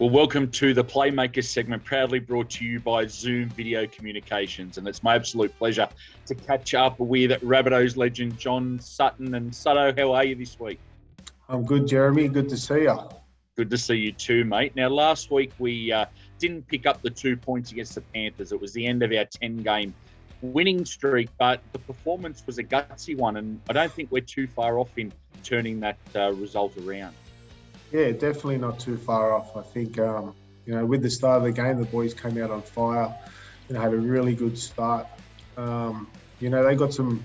Well, welcome to the Playmakers segment, proudly brought to you by Zoom Video Communications. And it's my absolute pleasure to catch up with Rabbitohs legend John Sutton. And Sutto, how are you this week? I'm good, Jeremy. Good to see you. Good to see you too, mate. Now, last week we didn't pick up the 2 points against the Panthers. It was the end of our 10-game winning streak, but the performance was a gutsy one. And I don't think we're too far off in turning that result around. Yeah, definitely not too far off. I think, with the start of the game, the boys came out on fire, had a really good start. They got some,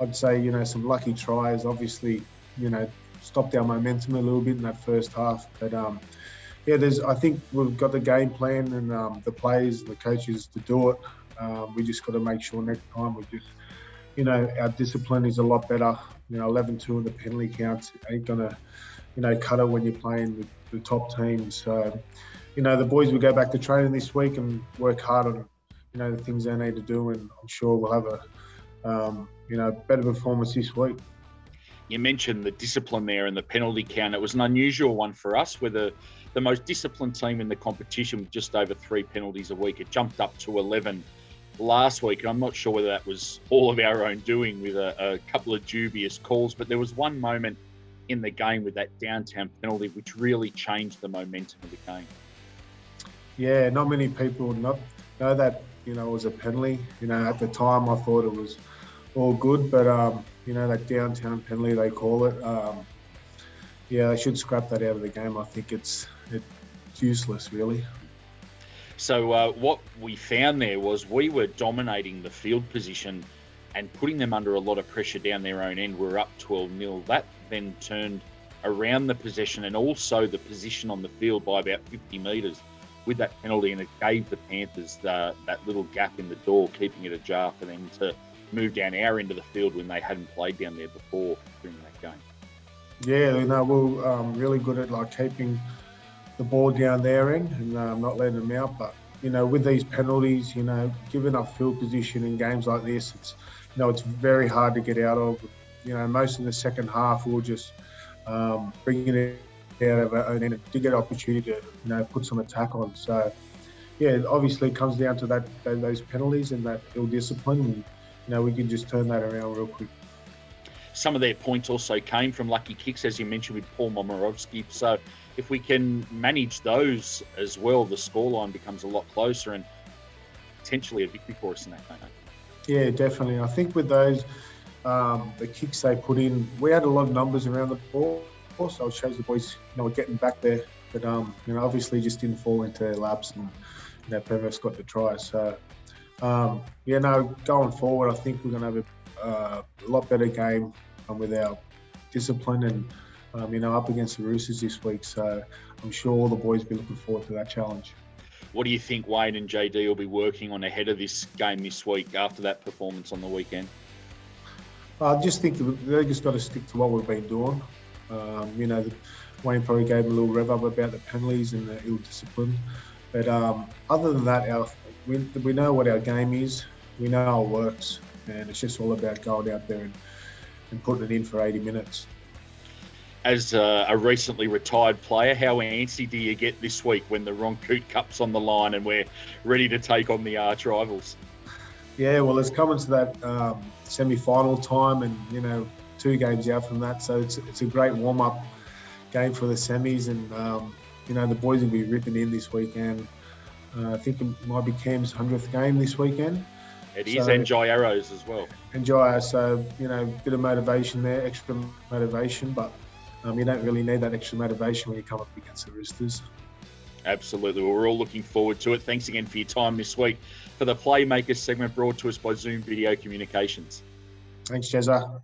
I'd say, some lucky tries, obviously, stopped our momentum a little bit in that first half. But, I think we've got the game plan and the players and the coaches to do it. We just got to make sure next time we just, our discipline is a lot better. 11-2 in the penalty counts ain't going to, cut it when you're playing with the top teams. So, the boys will go back to training this week and work hard on, the things they need to do. And I'm sure we'll have a, better performance this week. You mentioned the discipline there and the penalty count. It was an unusual one for us. We're the most disciplined team in the competition with just over 3 penalties a week. It jumped up to 11 last week. And I'm not sure whether that was all of our own doing with a couple of dubious calls, but there was one moment in the game with that downtown penalty which really changed the momentum of the game. Yeah, not many people know that, it was a penalty. At the time I thought it was all good, but, that downtown penalty they call it, they should scrap that out of the game. I think it's useless, really. So what we found there was we were dominating the field position and putting them under a lot of pressure down their own end. We're up 12-0. That then turned around the possession and also the position on the field by about 50 metres with that penalty, and it gave the Panthers that little gap in the door, keeping it ajar for them to move down our end of the field when they hadn't played down there before during that game. Yeah, we're really good at keeping the ball down their end and not letting them out. But with these penalties, giving up field position in games like this, it's very hard to get out of. Most of the second half we'll just bring it out of our own end to get an opportunity to put some attack on. So obviously it comes down to those penalties and that ill discipline. And, we can just turn that around real quick. Some of their points also came from lucky kicks, as you mentioned, with Paul Momirovski. So if we can manage those as well, the scoreline becomes a lot closer and potentially a victory for us in that game. Yeah, definitely. I think with those, the kicks they put in, we had a lot of numbers around the ball, so it shows the boys, were getting back there. But, obviously just didn't fall into their laps and, Pervis got the try. So, going forward, I think we're going to have a lot better game with our discipline and, up against the Roosters this week. So I'm sure all the boys will be looking forward to that challenge. What do you think Wayne and JD will be working on ahead of this game this week after that performance on the weekend? I just think they just got to stick to what we've been doing. Wayne probably gave them a little rev up about the penalties and the ill discipline. But other than that, we know what our game is. We know how it works. And it's just all about going out there and putting it in for 80 minutes. As a recently retired player, how antsy do you get this week when the Roncoot Cup's on the line and we're ready to take on the arch rivals? Yeah, well, it's coming to that semi-final time and, 2 games out from that. So it's a great warm-up game for the semis and, the boys will be ripping in this weekend. I think it might be Cam's 100th game this weekend. It is, and Jai Arrows as well. And Jai, so, bit of motivation there, extra motivation, but you don't really need that extra motivation when you come up against the Roosters. Absolutely. Well, we're all looking forward to it. Thanks again for your time this week for the Playmakers segment brought to us by Zoom Video Communications. Thanks, Jezza.